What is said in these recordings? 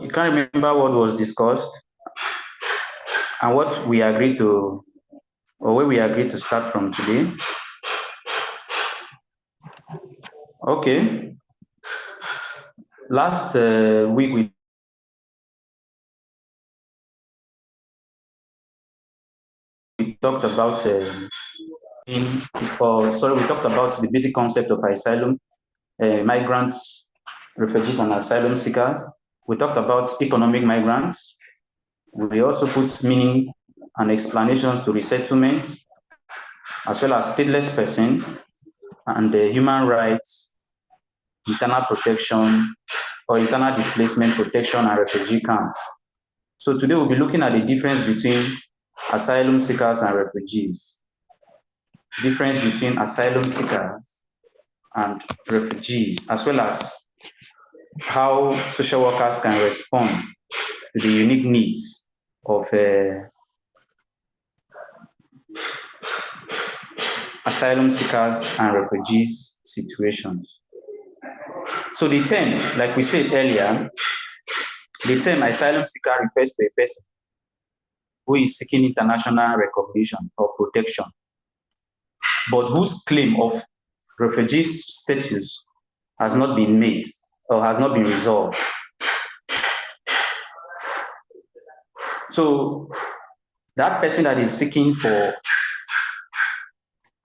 You can't remember what was discussed and what we agreed to, or where we agreed to start from today. Okay. Last week we talked about we talked about the basic concept of asylum, migrants, refugees, and asylum seekers. We talked about economic migrants. We also put meaning and explanations to resettlement, as well as stateless person and human rights, internal protection, or internal displacement protection and refugee camps. So today we'll be looking at the difference between asylum seekers and refugees. Difference between asylum seekers and refugees, as well as how social workers can respond to the unique needs of asylum seekers and refugees situations. So the term, like we said earlier, the term asylum seeker refers to a person who is seeking international recognition or protection, but whose claim of refugee status has not been made or has not been resolved. So that person that is seeking for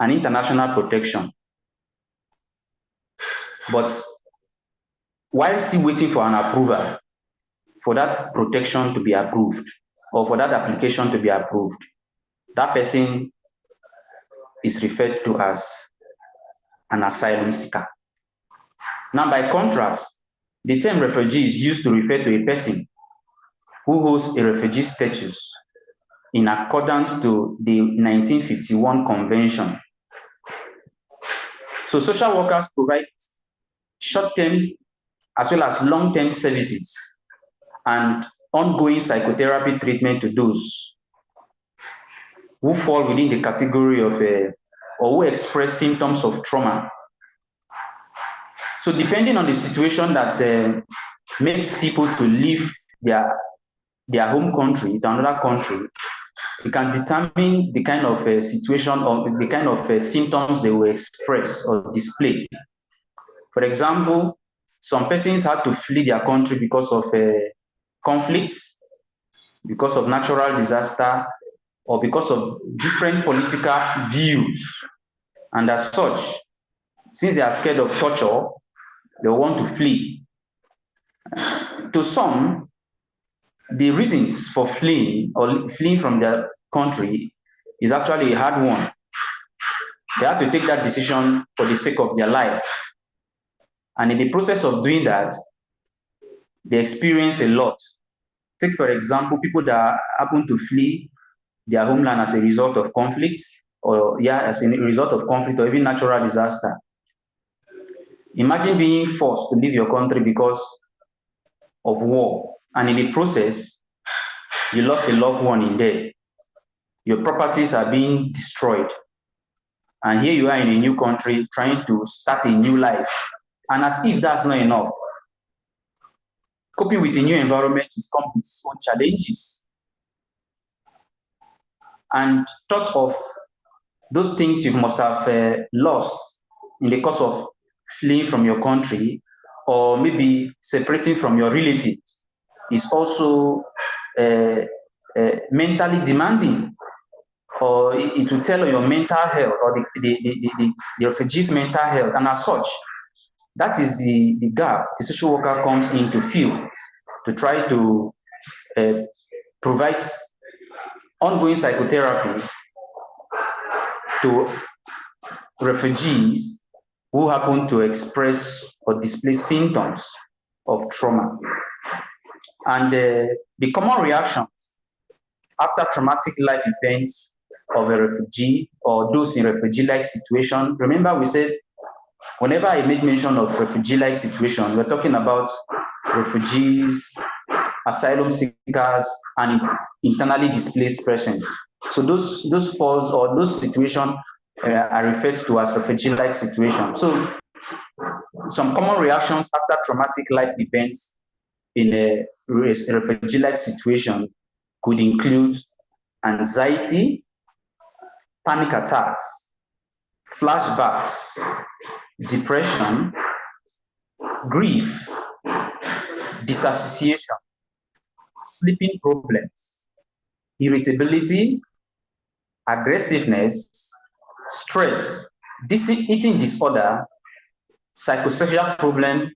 an international protection, but while still waiting for an approval for that protection to be approved or for that application to be approved, that person is referred to as an asylum seeker. Now, by contrast, the term refugee is used to refer to a person who holds a refugee status in accordance to the 1951 Convention. So social workers provide short-term as well as long-term services and ongoing psychotherapy treatment to those who fall within the category of or who express symptoms of trauma. So depending on the situation that makes people to leave their home country to another country, it can determine the kind of situation or the kind of symptoms they will express or display. For example, some persons had to flee their country because of conflicts, because of natural disaster, or because of different political views. And as such, since they are scared of torture, they want to flee. To some, the reasons for fleeing or fleeing from their country is actually a hard one. They have to take that decision for the sake of their life. And in the process of doing that, they experience a lot. Take, for example, people that happen to flee their homeland as a result of conflicts, or as a result of conflict or even natural disaster. Imagine being forced to leave your country because of war, and in the process, you lost a loved one in there. Your properties are being destroyed. And here you are in a new country trying to start a new life. And as if that's not enough, coping with a new environment is come with its own challenges. And thought of those things you must have lost in the course of fleeing from your country, or maybe separating from your relatives, is also mentally demanding, or it will tell on your mental health or the refugee's mental health. And as such, that is the gap the social worker comes in to fill, to try to provide ongoing psychotherapy to refugees who happen to express or display symptoms of trauma. And the common reaction after traumatic life events of a refugee or those in refugee-like situation, remember we said whenever I make mention of refugee-like situation, we're talking about refugees, asylum seekers, and internally displaced persons. So those falls or those situations are referred to as refugee-like situations. So some common reactions after traumatic life events in a refugee-like situation could include anxiety, panic attacks, flashbacks, depression, grief, dissociation, sleeping problems, irritability, aggressiveness, stress, eating disorder, psychosexual problem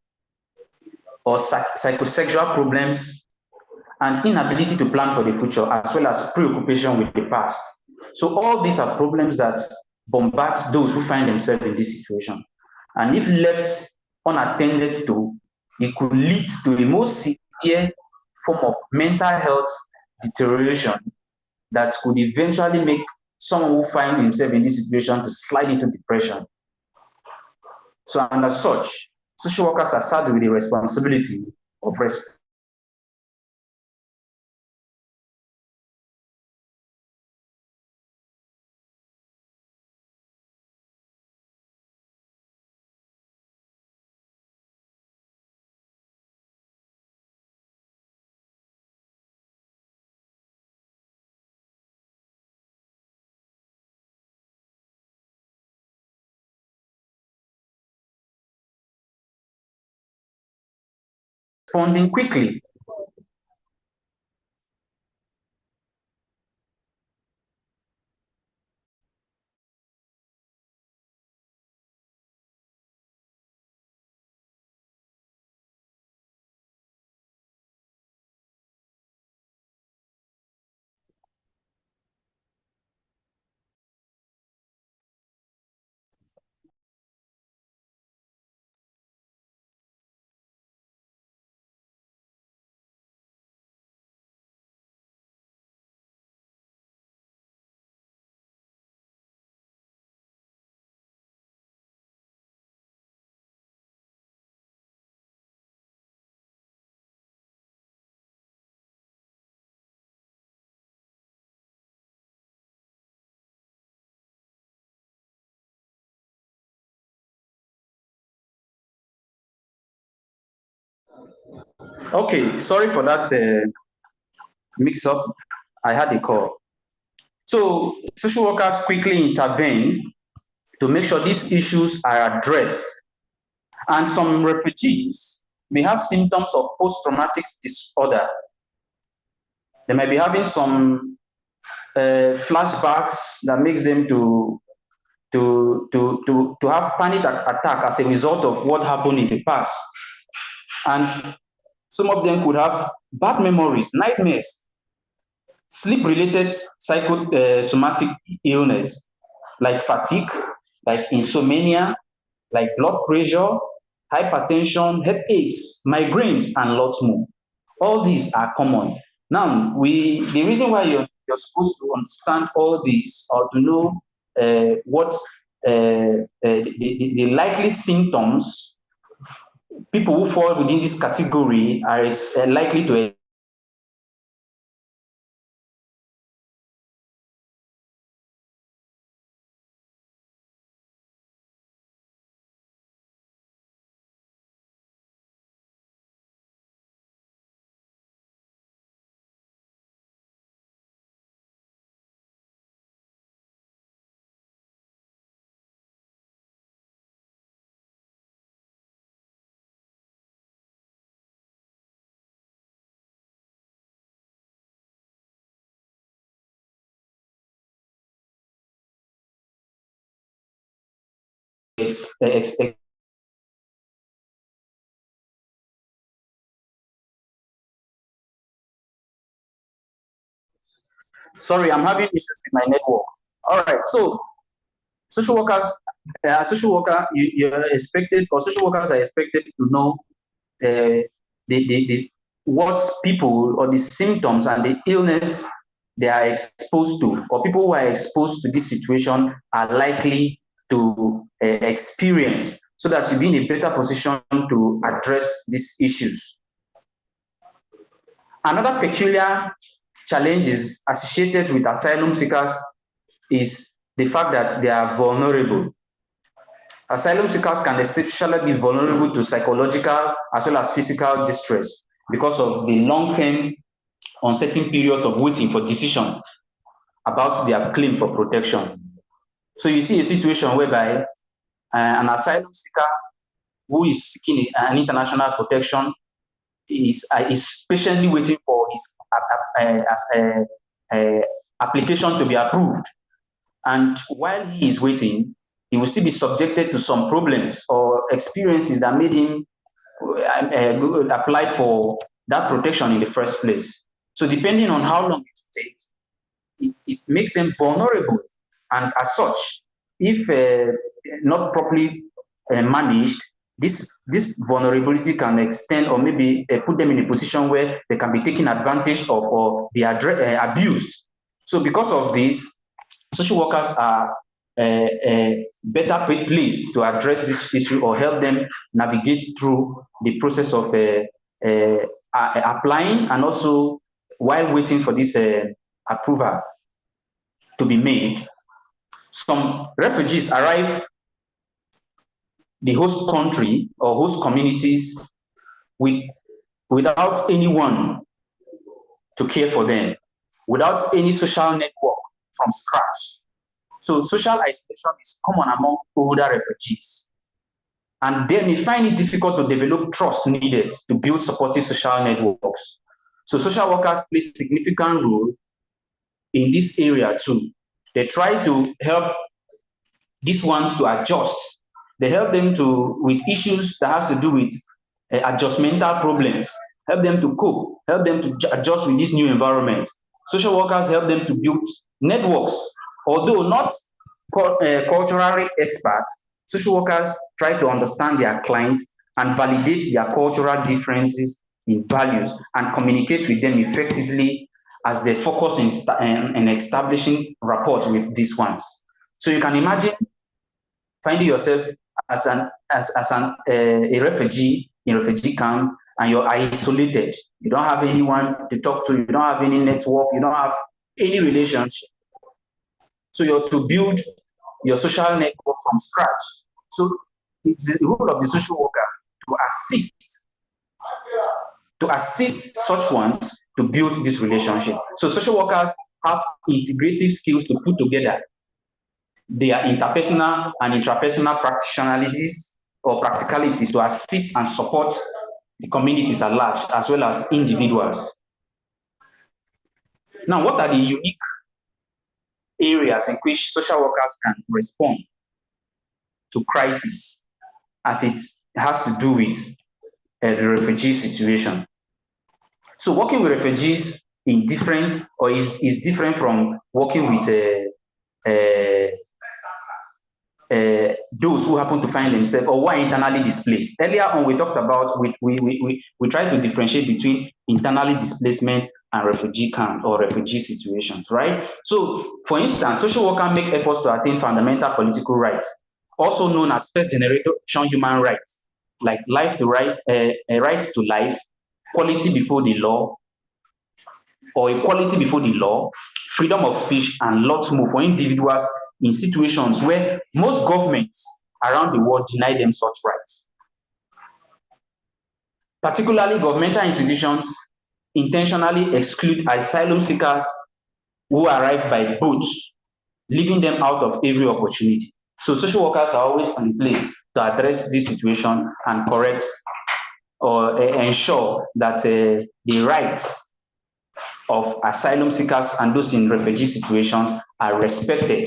or psychosexual problems, and inability to plan for the future, as well as preoccupation with the past. So all these are problems that bombard those who find themselves in this situation. And if left unattended to, it could lead to a more severe form of mental health deterioration that could eventually make someone who finds himself in this situation to slide into depression. So, and as such, social workers are saddled with the responsibility of responding quickly. Okay, sorry for that mix up. I had a call. So social workers quickly intervene to make sure these issues are addressed. And some refugees may have symptoms of post-traumatic disorder. They might be having some flashbacks that makes them to have panic attack as a result of what happened in the past. And some of them could have bad memories, nightmares, sleep-related psychosomatic illness like fatigue, like insomnia, like blood pressure, hypertension, headaches, migraines, and lots more. All these are common. Now, the reason why you're supposed to understand all these or to know what the likely symptoms people who fall within this category are likely to expect. Sorry, I'm having issues with my network. All right, so social workers, you're expected, or social workers are expected to know what people or the symptoms and the illness they are exposed to, or people who are exposed to this situation are likely to experience, so that you'll be in a better position to address these issues. Another peculiar challenge is associated with asylum seekers is the fact that they are vulnerable. Asylum seekers can especially be vulnerable to psychological as well as physical distress. because of the long-term uncertain periods of waiting for decision about their claim for protection. So you see a situation whereby an asylum seeker who is seeking an international protection is patiently waiting for his application to be approved. And while he is waiting, he will still be subjected to some problems or experiences that made him apply for that protection in the first place. So depending on how long it takes, it makes them vulnerable. And as such, if not properly managed, this vulnerability can extend or maybe put them in a position where they can be taken advantage of or be abused. So because of this, social workers are better placed to address this issue or help them navigate through the process of applying and also while waiting for this approval to be made. Some refugees arrive the host country or host communities without anyone to care for them, without any social network from scratch. So social isolation is common among older refugees. And they may find it difficult to develop trust needed to build supportive social networks. So social workers play a significant role in this area too. They try to help these ones to adjust. They help them to with issues that has to do with adjustmental problems, help them to cope, help them to adjust with this new environment. Social workers help them to build networks. Although not culturally experts, social workers try to understand their clients and validate their cultural differences in values and communicate with them effectively as they focus in establishing rapport with these ones. So you can imagine finding yourself as a refugee in refugee camp and you're isolated. You don't have anyone to talk to. You don't have any network. You don't have any relationship. So you have to build your social network from scratch. So it's the role of the social worker to assist such ones to build this relationship. So social workers have integrative skills to put together their interpersonal and intrapersonal practicalities or practicalities to assist and support the communities at large as well as individuals. Now, what are the unique areas in which social workers can respond to crisis as it has to do with the refugee situation? So working with refugees in different or is different from working with those who happen to find themselves or who are internally displaced. Earlier on, we talked about, we tried to differentiate between internally displacement and refugee camp or refugee situations, right? So, for instance, social workers make efforts to attain fundamental political rights, also known as first generation human rights, like life to right, rights to life, equality before the law, or equality before the law, freedom of speech, and lots more for individuals in situations where most governments around the world deny them such rights. Particularly, governmental institutions intentionally exclude asylum seekers who arrive by boat, leaving them out of every opportunity. So social workers are always in place to address this situation and correct or ensure that the rights of asylum seekers and those in refugee situations are respected.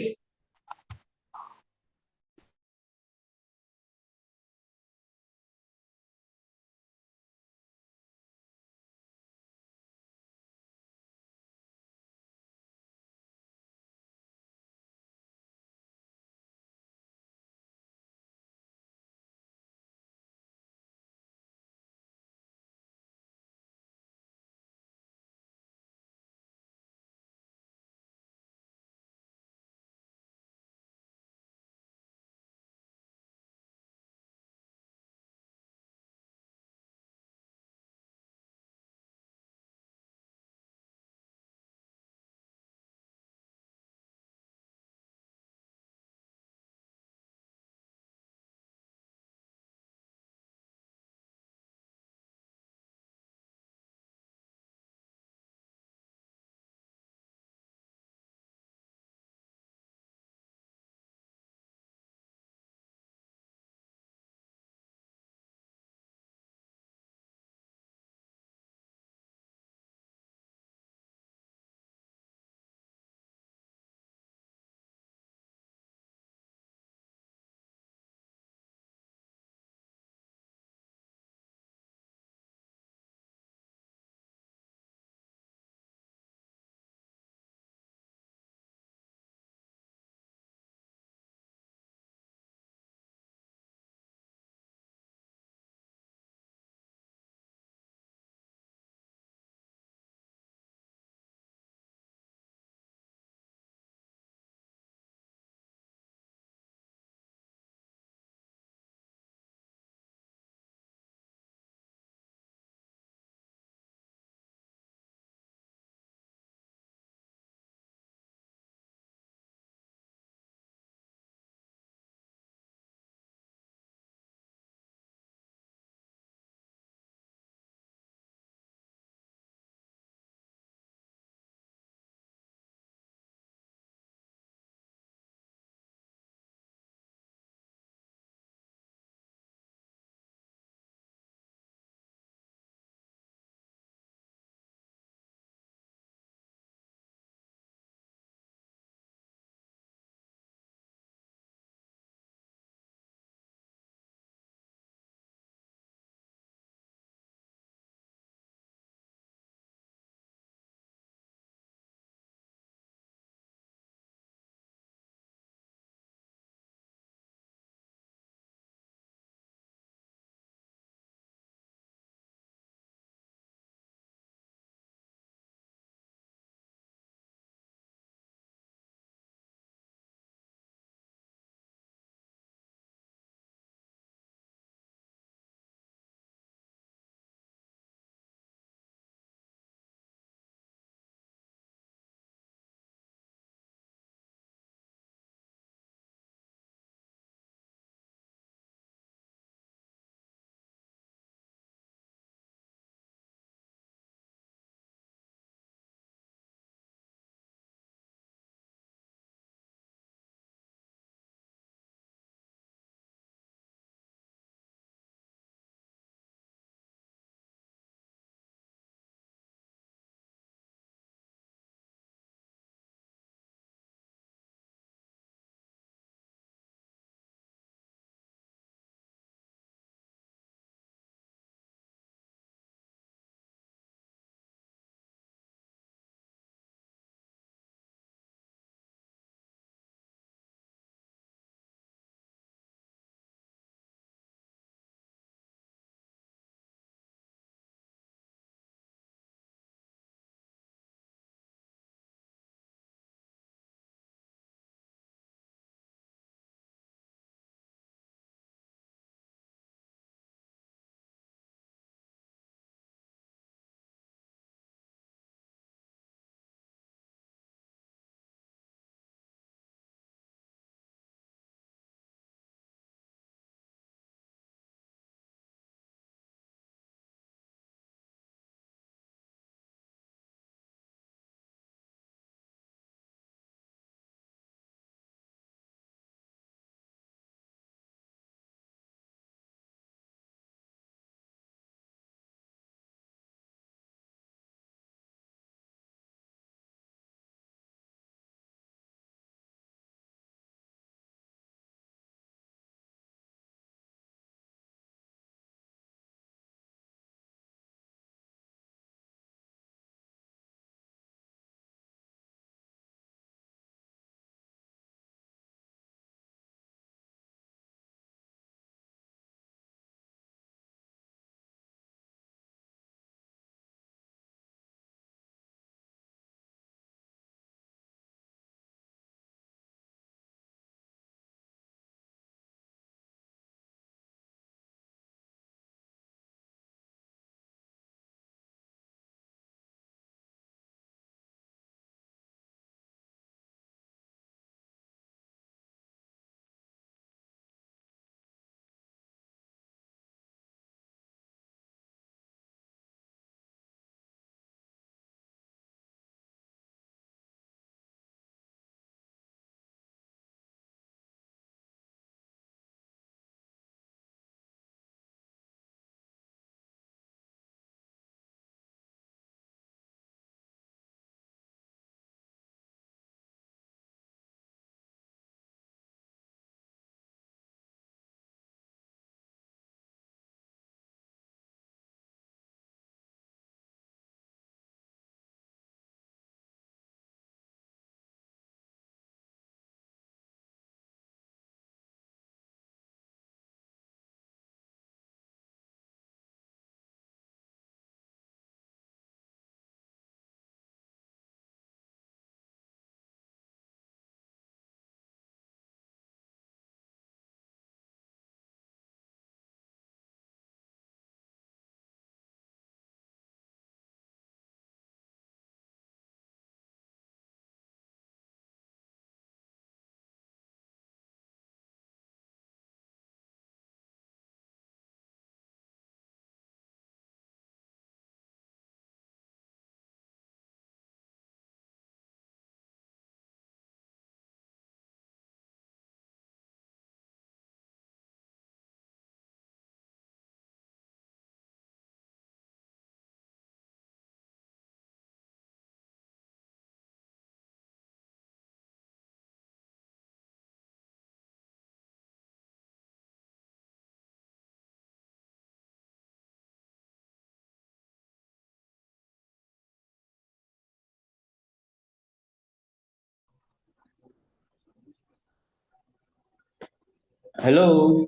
Hello,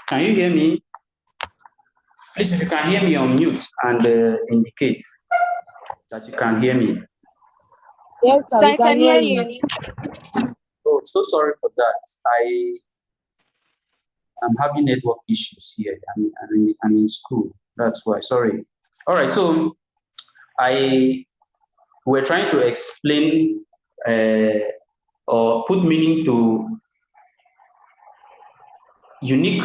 can you hear me? Please, if you can hear me, unmute and indicate that you can hear me. Yes, sir, So we I can hear you. you. Oh, so sorry for that. I am having network issues here. I'm in school. That's why. Sorry. All right. So I we're trying to explain or put meaning to unique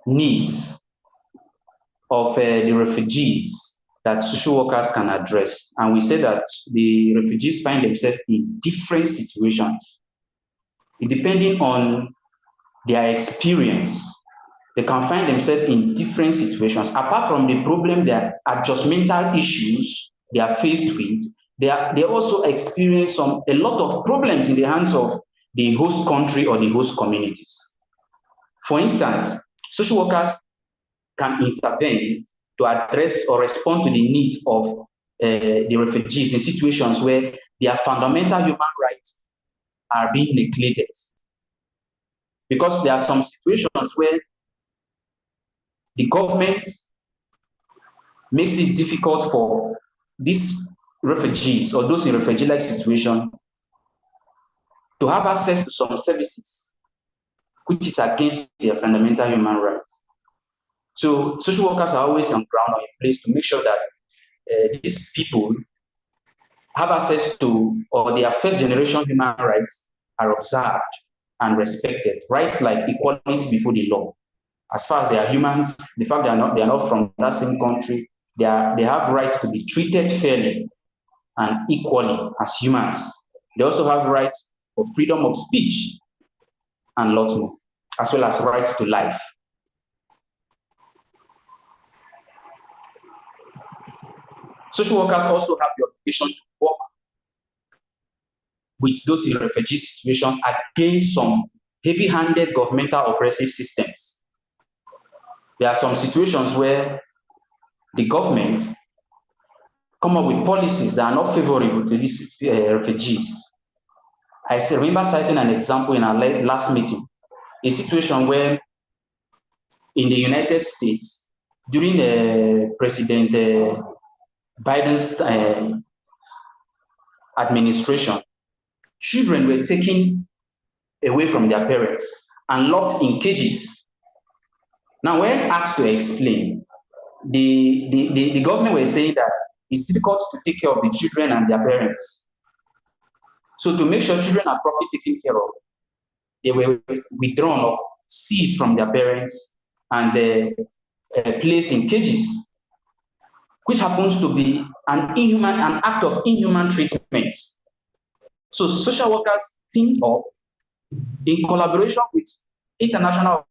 needs of the refugees that social workers can address. And we say that the refugees find themselves in different situations. Depending on their experience, they can find themselves in different situations. Apart from the problem, their adjustmental issues they are faced with, they also experience a lot of problems in the hands of the host country or the host communities. For instance, social workers can intervene to address or respond to the need of the refugees in situations where their fundamental human rights are being neglected. Because there are some situations where the government makes it difficult for these refugees or those in refugee-like situation to have access to some services which is against their fundamental human rights. So social workers are always on ground or in place to make sure that these people have access to or their first generation human rights are observed and respected. Rights like equality before the law. As far as they are humans, the fact they are not from that same country, they have rights to be treated fairly and equally as humans. They also have rights for freedom of speech and lots more, as well as rights to life. Social workers also have the obligation to work with those in refugee situations against some heavy-handed governmental oppressive systems. There are some situations where the government come up with policies that are not favorable to these refugees. I remember citing an example in our last meeting, a situation where in the United States, during President Biden's administration, children were taken away from their parents and locked in cages. Now, when asked to explain, the government were saying that it's difficult to take care of the children and their parents. So to make sure children are properly taken care of, they were withdrawn or seized from their parents and placed in cages, which happens to be an act of inhuman treatment. So social workers teamed up in collaboration with international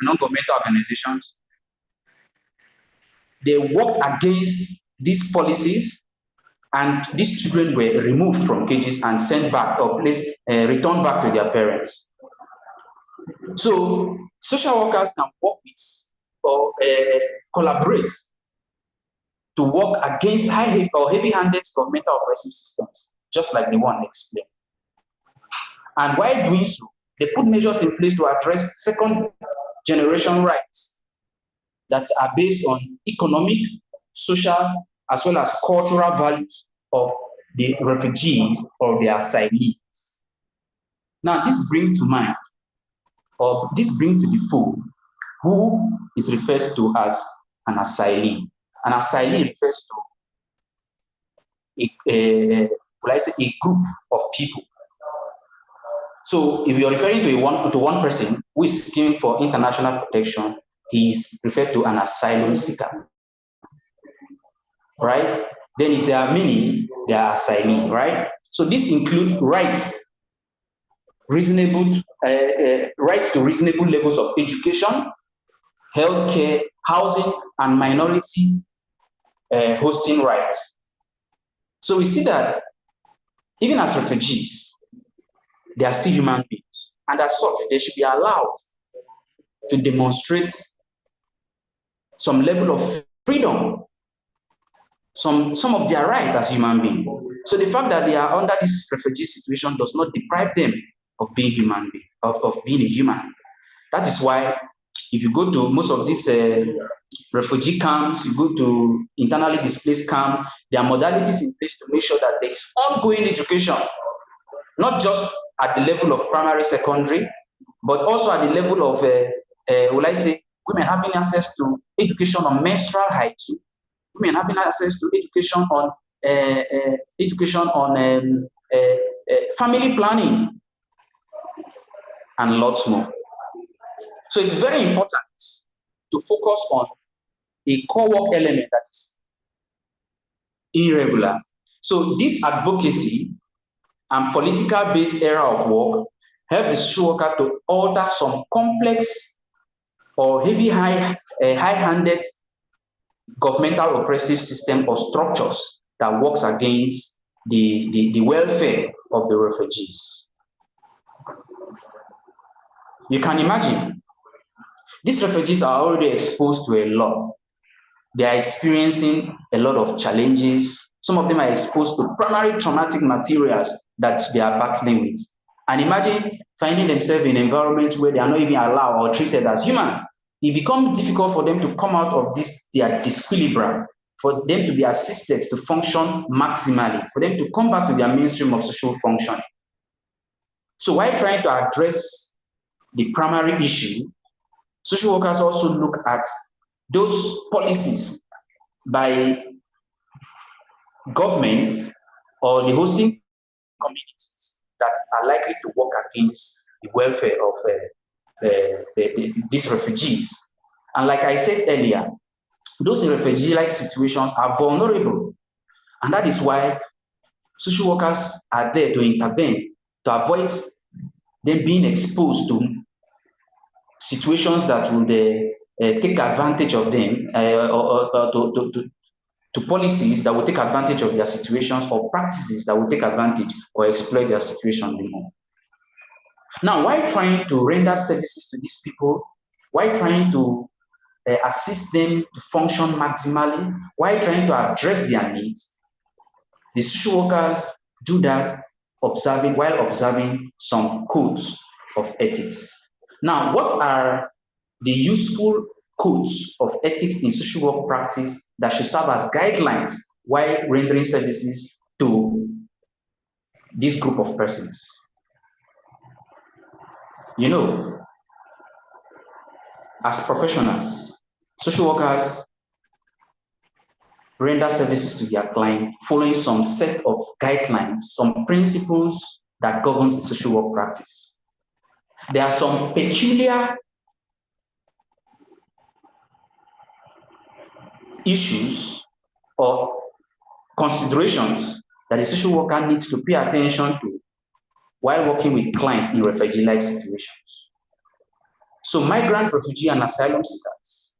non-governmental organizations. They worked against these policies, and these children were removed from cages and sent back or returned back to their parents. So social workers can work with or collaborate to work against high or heavy-handed governmental oppressive systems, just like the one explained. And while doing so, they put measures in place to address second generation rights that are based on economic, social, as well as cultural values of the refugees or the asylees. Now, this brings to mind, or this brings to the fore, who is referred to as an asylee. An asylee refers to a group of people. So if you're referring to one person who is seeking for international protection, he is referred to an asylum seeker, right? Then if there are many, they are asylee, right? So this includes rights rights to reasonable levels of education, healthcare, housing, and minority hosting rights. So we see that even as refugees, they are still human beings, and as such, they should be allowed to demonstrate some level of freedom, some of their rights as human beings. So the fact that they are under this refugee situation does not deprive them of being human, of being a human. That is why if you go to most of these refugee camps, you go to internally displaced camp, there are modalities in place to make sure that there is ongoing education, not just at the level of primary, secondary, but also at the level of, will I say, women having access to education on menstrual hygiene, women having access to education on family planning, and lots more. So it is very important to focus on a core work element that is irregular. So this advocacy and political-based area of work help the social worker to alter some complex or heavy high-handed governmental oppressive system or structures that works against the welfare of the refugees. You can imagine, these refugees are already exposed to a lot. They are experiencing a lot of challenges. Some of them are exposed to primary traumatic materials that they are battling with. And imagine finding themselves in environments where they are not even allowed or treated as human. It becomes difficult for them to come out of this, their disequilibrium, for them to be assisted to function maximally, for them to come back to their mainstream of social functioning. So while trying to address the primary issue, social workers also look at those policies by government or the hosting communities that are likely to work against the welfare of these refugees. And like I said earlier, those refugee-like situations are vulnerable. And that is why social workers are there to intervene, to avoid them being exposed to situations that would take advantage of them, or to policies that will take advantage of their situations, or practices that will take advantage or exploit their situation more. Now, while trying to render services to these people, while trying to assist them to function maximally, while trying to address their needs, the social workers do that while observing some codes of ethics. Now, what are the useful codes of ethics in social work practice that should serve as guidelines while rendering services to this group of persons? You know, as professionals, social workers render services to their client following some set of guidelines, some principles that governs the social work practice. There are some peculiar issues or considerations that the social worker needs to pay attention to while working with clients in refugee-like situations. So migrant, refugee, and asylum seekers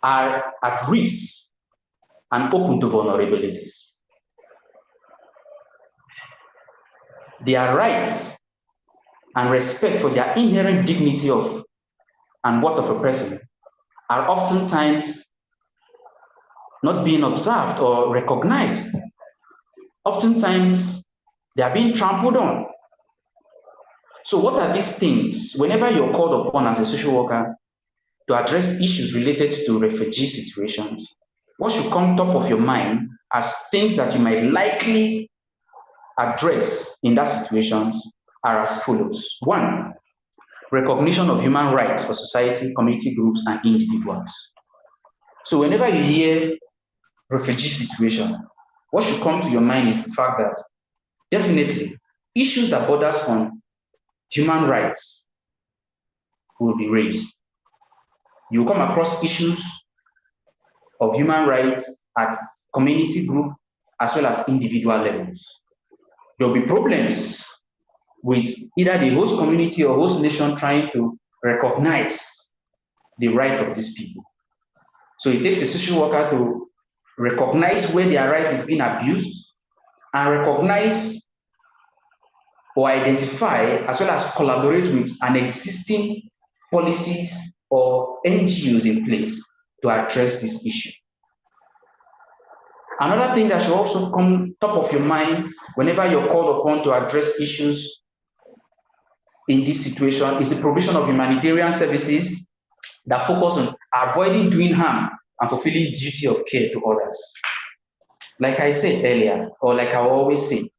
are at risk and open to vulnerabilities. Their rights and respect for their inherent dignity of and worth of a person are oftentimes not being observed or recognized. Oftentimes, they are being trampled on. So what are these things? Whenever you're called upon as a social worker to address issues related to refugee situations, what should come top of your mind as things that you might likely address in that situation are as follows. One, recognition of human rights for society, community groups, and individuals. So whenever you hear refugee situation, what should come to your mind is the fact that definitely issues that borders on human rights will be raised. You come across issues of human rights at community group as well as individual levels. There will be problems with either the host community or host nation trying to recognize the right of these people. So it takes a social worker to recognize where their right is being abused and recognize or identify as well as collaborate with an existing policies or NGOs in place to address this issue. Another thing that should also come top of your mind whenever you're called upon to address issues in this situation is the provision of humanitarian services that focus on avoiding doing harm and fulfilling duty of care to others. Like I said earlier, or like I always say,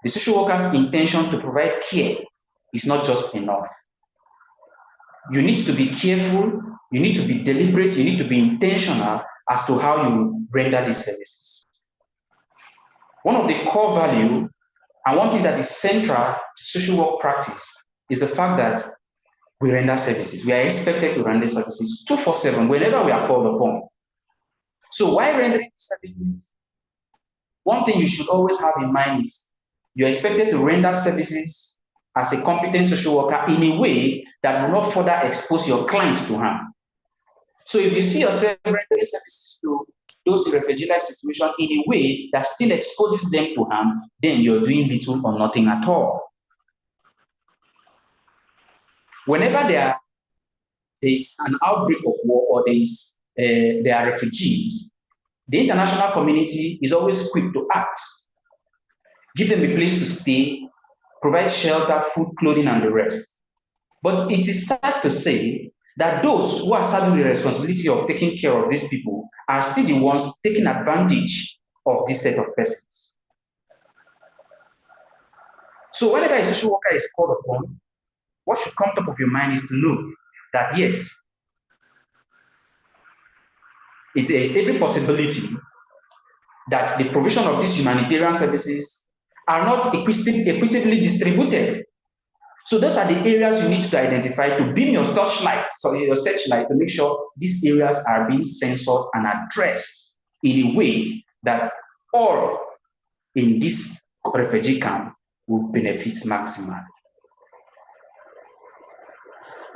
the social worker's intention to provide care is not just enough. You need to be careful, you need to be deliberate, you need to be intentional as to how you render these services. One of the core value and one thing that is central to social work practice is the fact that we render services. We are expected to render services 24/7 whenever we are called upon. So while rendering services, one thing you should always have in mind is you're expected to render services as a competent social worker in a way that will not further expose your client to harm. So if you see yourself rendering services to those in refugee-like situation in a way that still exposes them to harm, then you're doing little or nothing at all. Whenever there is an outbreak of war or there are refugees, the international community is always quick to act, give them a place to stay, provide shelter, food, clothing, and the rest. But it is sad to say that those who are saddled with the responsibility of taking care of these people are still the ones taking advantage of this set of persons. So whenever a social worker is called upon, what should come top of your mind is to know that yes, there is every possibility that the provision of these humanitarian services are not equitably distributed. So those are the areas you need to identify to beam your searchlight to make sure these areas are being censored and addressed in a way that all in this refugee camp will benefit maximally.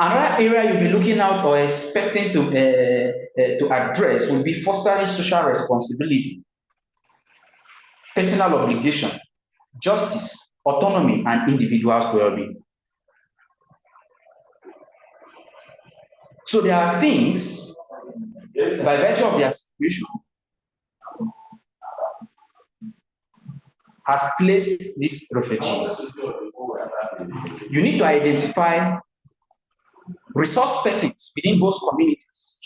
Another area you'll be looking out or expecting to address will be fostering social responsibility, personal obligation, justice, autonomy, and individual's well-being. So there are things, by virtue of their situation, has placed these refugees. You need to identify resource persons within those communities.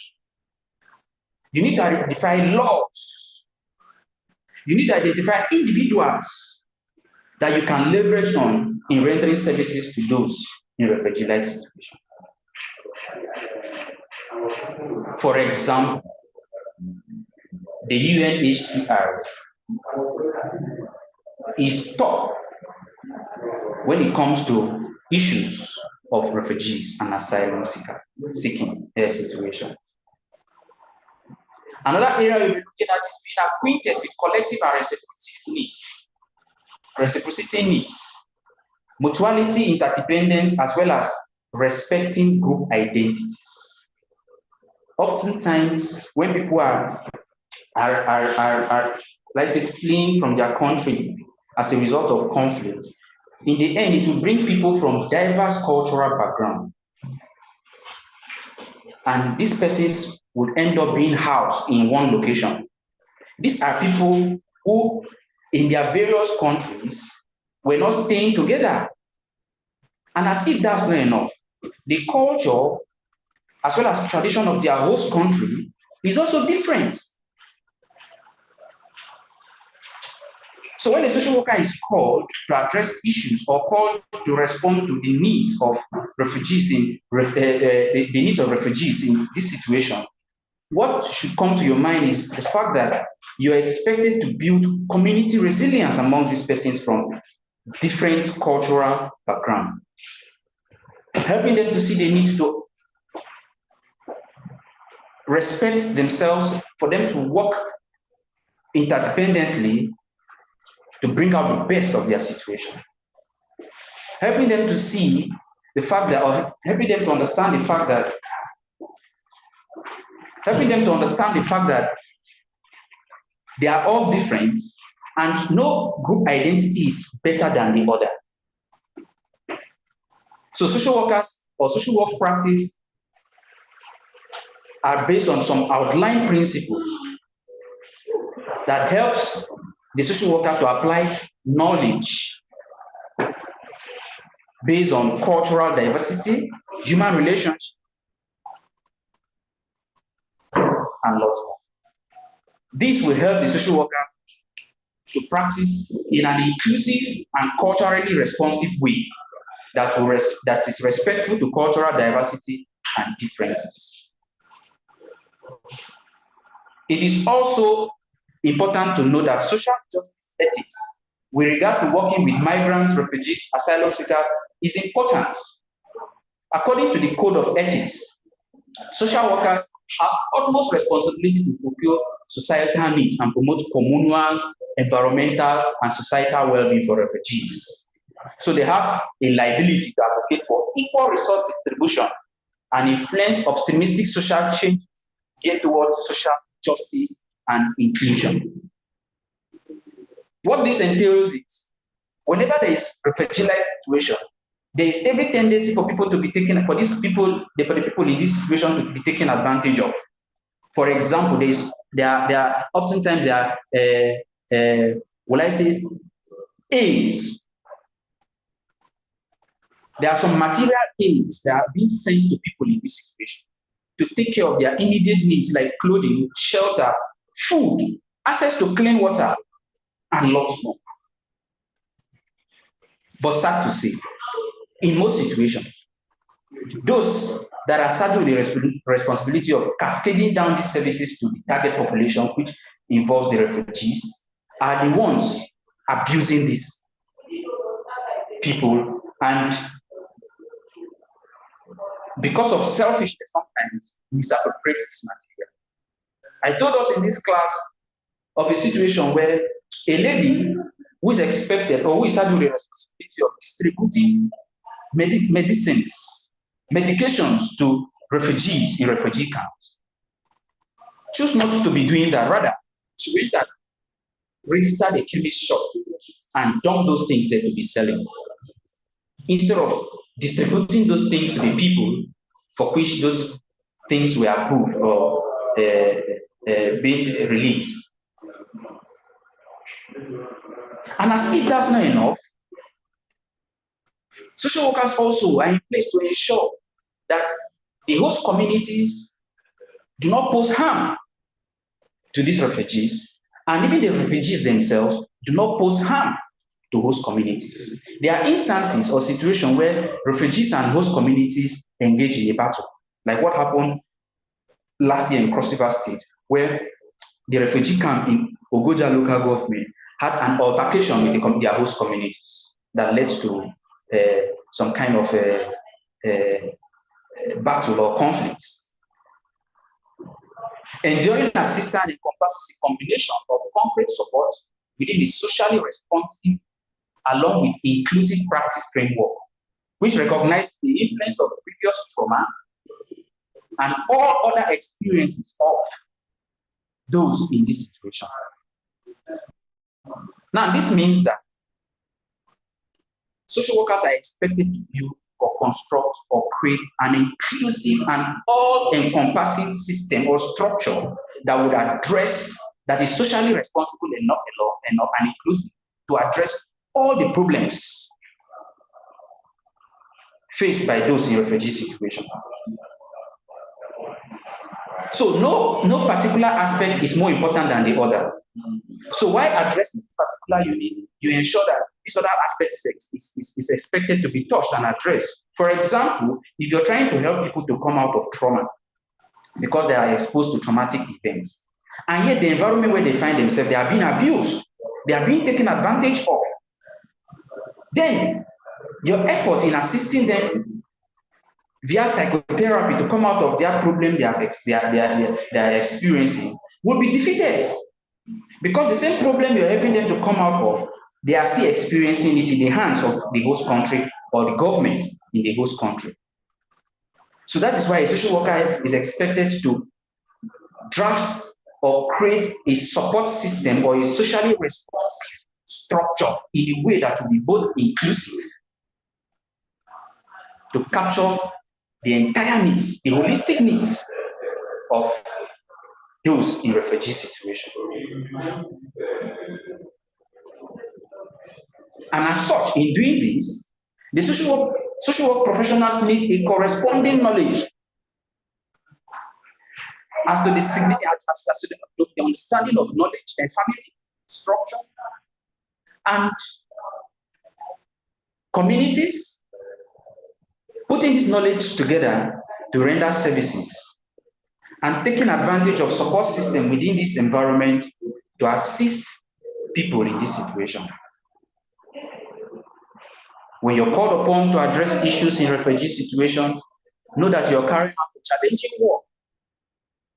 You need to identify laws. You need to identify individuals that you can leverage on in rendering services to those in refugee-like situations. For example, the UNHCR is top when it comes to issues of refugees and asylum seeking situation. Another area you'll be looking at is being acquainted with collective and reciprocity needs, mutuality, interdependence, as well as respecting group identities. Oftentimes, when people are let's say, fleeing from their country as a result of conflict, in the end, it will bring people from diverse cultural backgrounds. And these persons would end up being housed in one location. These are people who, in their various countries, were not staying together. And as if that's not enough, the culture, as well as tradition of their host country, is also different. So when a social worker is called to address issues or called to respond to the needs of refugees the needs of refugees in this situation, what should come to your mind is the fact that you're expected to build community resilience among these persons from different cultural backgrounds, helping them to see the need to respect themselves, for them to work interdependently to bring out the best of their situation. Helping them to see the fact that, or helping them to understand the fact that, they are all different and no group identity is better than the other. So social workers or social work practice are based on some outline principles that helps the social worker to apply knowledge based on cultural diversity, human relationships, and lots more. This will help the social worker to practice in an inclusive and culturally responsive way that is respectful to cultural diversity and differences. It is also important to know that social justice ethics with regard to working with migrants, refugees, asylum seekers is important. According to the Code of Ethics, social workers have utmost responsibility to fulfill societal needs and promote communal, environmental, and societal well-being for refugees. So they have a liability to advocate for equal resource distribution and influence optimistic social change geared towards social justice and inclusion. What this entails is, whenever there is refugee-like situation, there is every tendency for people to be taken, for the people in this situation to be taken advantage of. For example, there are oftentimes will I say, aids. There are some material aids that are being sent to people in this situation to take care of their immediate needs like clothing, shelter, food, access to clean water, and lots more. But sad to say, in most situations, those that are saddled with the responsibility of cascading down these services to the target population, which involves the refugees, are the ones abusing these people, and because of selfishness, sometimes misappropriate this material. I told us in this class of a situation where a lady who is expected or who is saddled with the responsibility of distributing medications to refugees in refugee camps, choose not to be doing that. Rather, she went and registered a chemist shop and dumped those things there to be selling, instead of distributing those things to the people for which those things were approved or being released. And as if that's not enough, social workers also are in place to ensure that the host communities do not pose harm to these refugees, and even the refugees themselves do not pose harm to host communities. There are instances or situations where refugees and host communities engage in a battle, like what happened last year in Cross River State, where the refugee camp in Ogoja local government had an altercation with their host communities that led to some kind of battle or conflict. Enduring assistance encompasses a combination of concrete support within the socially responsive along with inclusive practice framework, which recognizes the influence of previous trauma and all other experiences of those in this situation. Now, this means that social workers are expected to build or construct or create an inclusive and all-encompassing system or structure that would address, that is socially responsible enough and inclusive to address all the problems faced by those in refugee situations. So no particular aspect is more important than the other. So while addressing this particular unit, you ensure that this other aspect is expected to be touched and addressed. For example, if you're trying to help people to come out of trauma because they are exposed to traumatic events, and yet the environment where they find themselves, they are being abused, they are being taken advantage of, then your effort in assisting them via psychotherapy to come out of their problem they are experiencing will be defeated. Because the same problem you're helping them to come out of, they are still experiencing it in the hands of the host country or the government in the host country. So that is why a social worker is expected to draft or create a support system or a socially responsive structure in a way that will be both inclusive to capture the entire needs, the holistic needs of those in refugee situations. And as such, in doing this, The social work professionals need a corresponding knowledge as to the significance, as to the understanding of knowledge and family structure and communities, putting this knowledge together to render services and taking advantage of support system within this environment to assist people in this situation. When you're called upon to address issues in refugee situation, know that you're carrying out a challenging work.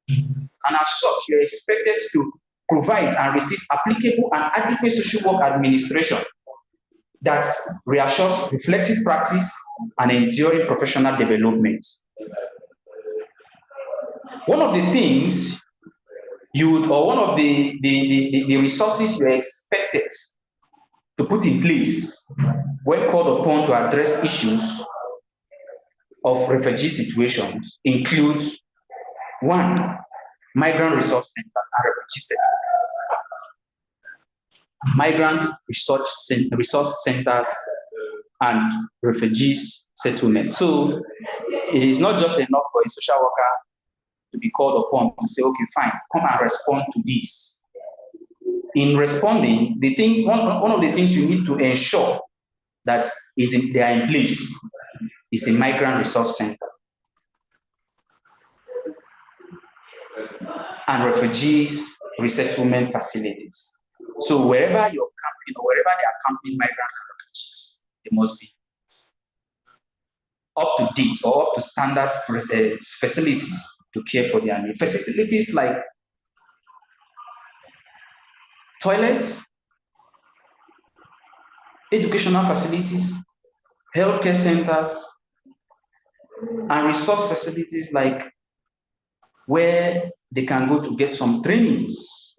And as such, you're expected to provide and receive applicable and adequate social work administration that reassures reflective practice and enduring professional development. One of the things you would, or one of the resources you're expected to put in place when called upon to address issues of refugee situations include: one, migrant resource centers and refugee centers. Migrant resource centers and refugees settlement. So it is not just enough for a social worker to be called upon to say, okay, fine, come and respond to this. In responding, the things, one of the things you need to ensure that they are in place is a migrant resource center and refugees resettlement facilities. So wherever you're camping or wherever they are camping migrants and refugees, they must be up to date or up to standard facilities to care for their needs. Facilities like toilets, educational facilities, healthcare centers, and resource facilities like where they can go to get some trainings,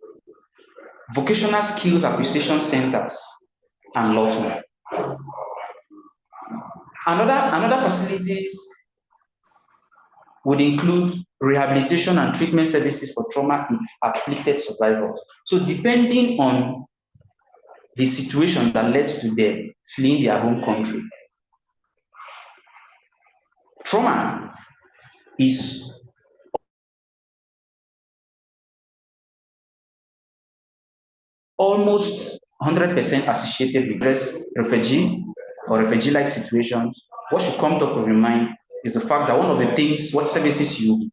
vocational skills acquisition centers, and lots more. Another facilities would include rehabilitation and treatment services for trauma-afflicted survivors. So depending on the situation that led to them fleeing their home country, trauma is almost 100% associated with refugee or refugee-like situations. What should come top of your mind is the fact that one of the things, what services you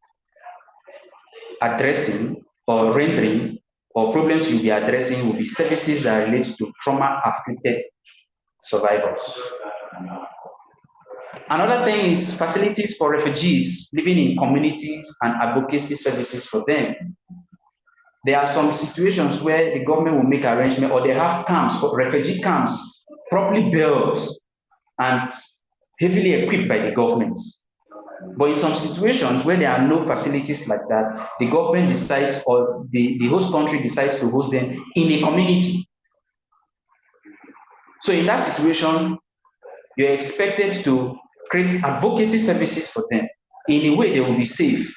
addressing or rendering or problems you'll be addressing will be services that relate to trauma-afflicted survivors. Another thing is facilities for refugees living in communities and advocacy services for them. There are some situations where the government will make arrangements, or they have camps, for refugee camps, properly built and heavily equipped by the government. But in some situations where there are no facilities like that, the government decides, or the host country decides to host them in a community. So in that situation, you're expected to create advocacy services for them in a way they will be safe,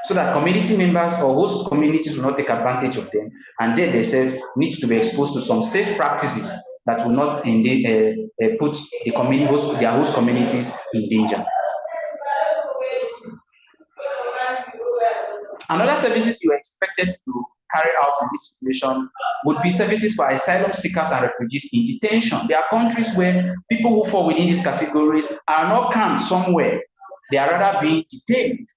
so that community members or host communities will not take advantage of them, and they themselves need to be exposed to some safe practices that will not put their host communities in danger. Another services you are expected to carry out in this situation would be services for asylum seekers and refugees in detention. There are countries where people who fall within these categories are not camped somewhere. They are rather being detained.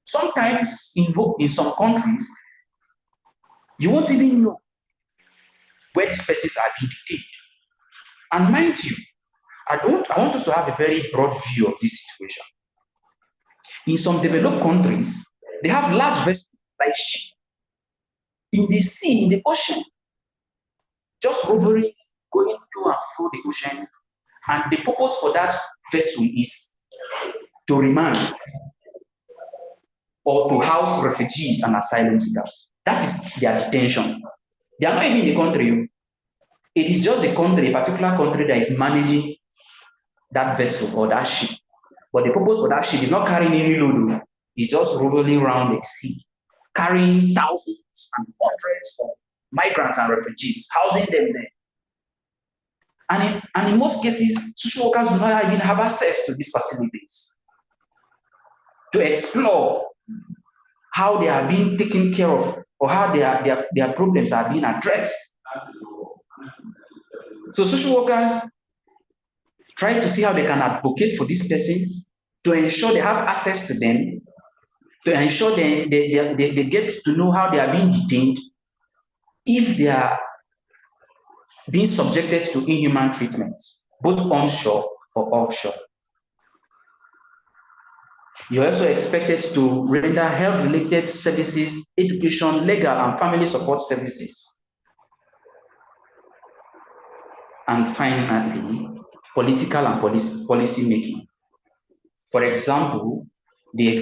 Sometimes in some countries, you won't even know where these persons are being detained. And mind you, I want us to have a very broad view of this situation. In some developed countries, they have large vessels like ships in the sea, in the ocean, just hovering, going to and fro the ocean. And the purpose for that vessel is to remand or to house refugees and asylum seekers. That is their detention. They are not even in the country. It is just the country, a particular country, that is managing that vessel or that ship. But the purpose for that ship is not carrying any load. It's just rolling around the sea, carrying thousands and hundreds of migrants and refugees, housing them there. And in most cases, social workers do not even have access to these facilities to explore how they are being taken care of or how their problems are being addressed. So social workers try to see how they can advocate for these persons to ensure they have access to them, to ensure they get to know how they are being detained if they are being subjected to inhuman treatment, both onshore or offshore. You're also expected to render health-related services, education, legal, and family support services. And finally, political and policy making. For example, the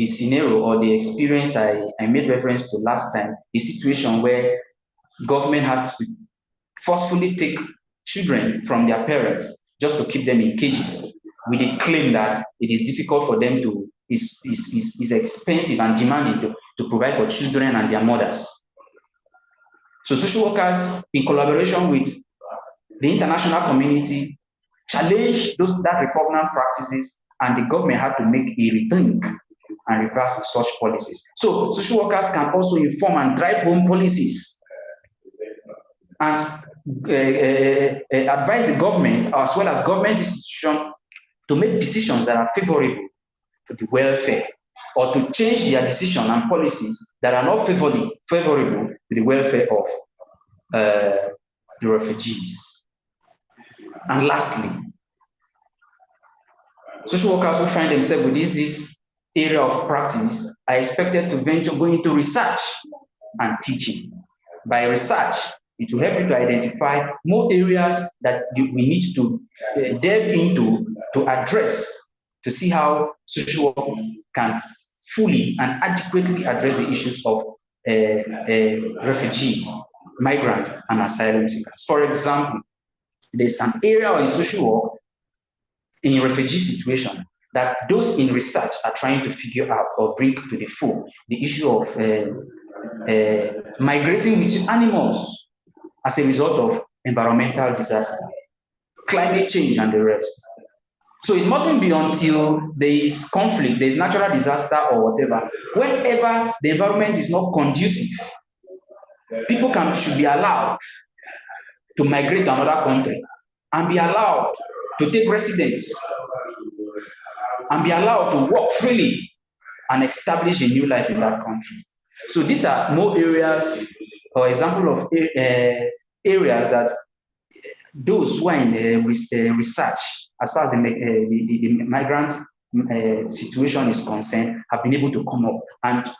scenario or the experience I made reference to last time, a situation where government had to forcefully take children from their parents just to keep them in cages with the claim that it is difficult for them to, is expensive and demanding to provide for children and their mothers. So social workers, in collaboration with the international community, challenged that repugnant practices, and the government had to make a rethink and reverse such policies. So social workers can also inform and drive home policies and advise the government as well as government institutions to make decisions that are favorable for the welfare, or to change their decision and policies that are not favorable to the welfare of the refugees. And lastly, social workers who find themselves within this area of practice are expected to go into research and teaching. By research, it will help you to identify more areas that we need to delve into to address, to see how social work can fully and adequately address the issues of refugees, migrants, and asylum seekers. For example, there's an area in social work in refugee situation that those in research are trying to figure out or bring to the fore: the issue of migrating with animals as a result of environmental disaster, climate change, and the rest. So it mustn't be until there is conflict, there is natural disaster or whatever, whenever the environment is not conducive, people should be allowed to migrate to another country and be allowed to take residence and be allowed to work freely and establish a new life in that country. So these are more areas or example of areas that those who are in research, as far as the migrant situation is concerned, have been able to come up. And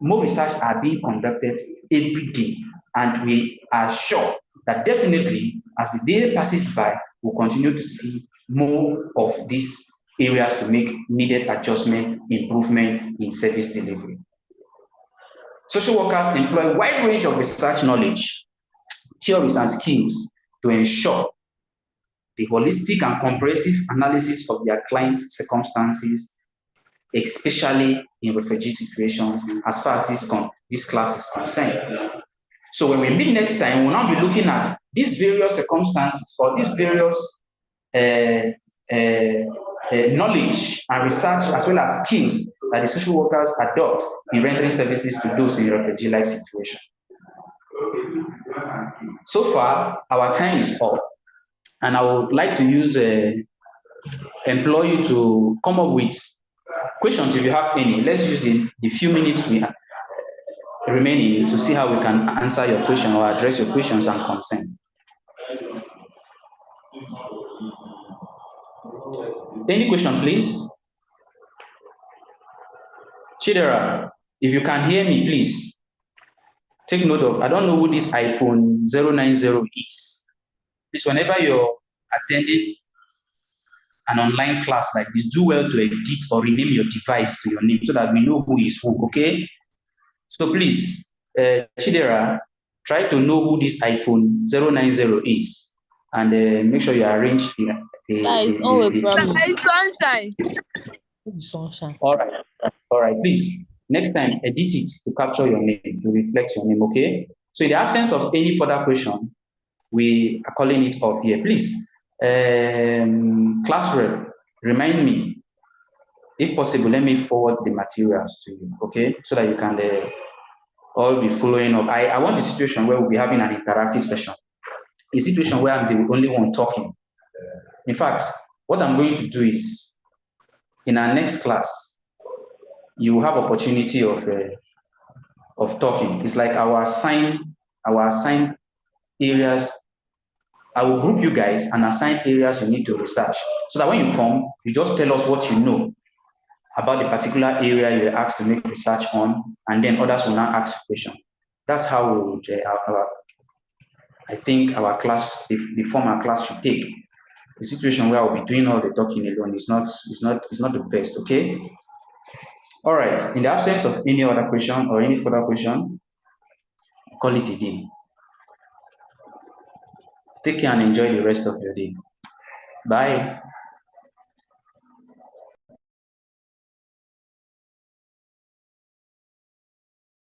more research are being conducted every day. And we are sure that definitely, as the day passes by, we'll continue to see more of these areas to make needed adjustment, improvement in service delivery. Social workers employ a wide range of research knowledge, theories, and skills to ensure the holistic and comprehensive analysis of their clients' circumstances, especially in refugee situations, as far as this class is concerned. So when we meet next time, we'll now be looking at these various circumstances or these various knowledge and research as well as skills that the social workers adopt in rendering services to those in refugee-like situation. So far, our time is up, and I would like to employ you to come up with questions if you have any. Let's use the few minutes we have remaining to see how we can answer your question or address your questions and concerns. Any question, please? Chidera, if you can hear me, please take note of, I don't know who this iPhone 090 is. Please, whenever you're attending an online class like this, do well to edit or rename your device to your name so that we know who is who, okay? So please, Chidera, try to know who this iPhone 090 is and make sure you arrange Sunshine. Sunshine. All right, please. Next time, edit it to capture your name, to reflect your name, okay? So in the absence of any further question, we are calling it off here. Please, class rep, remind me. If possible, let me forward the materials to you, okay? So that you can all be following up. I want a situation where we'll be having an interactive session. A situation where I'm the only one talking. In fact, what I'm going to do is, in our next class, you have opportunity of talking. It's like our assigned areas. I will group you guys and assign areas you need to research. So that when you come, you just tell us what you know about the particular area you're asked to make research on, and then others will now ask questions. That's how we would, I think our class, the former class should take. The situation where I'll be doing all the talking alone is not the best, okay? All right, in the absence of any other question or any further question, call it a day. Take care and enjoy the rest of your day. Bye.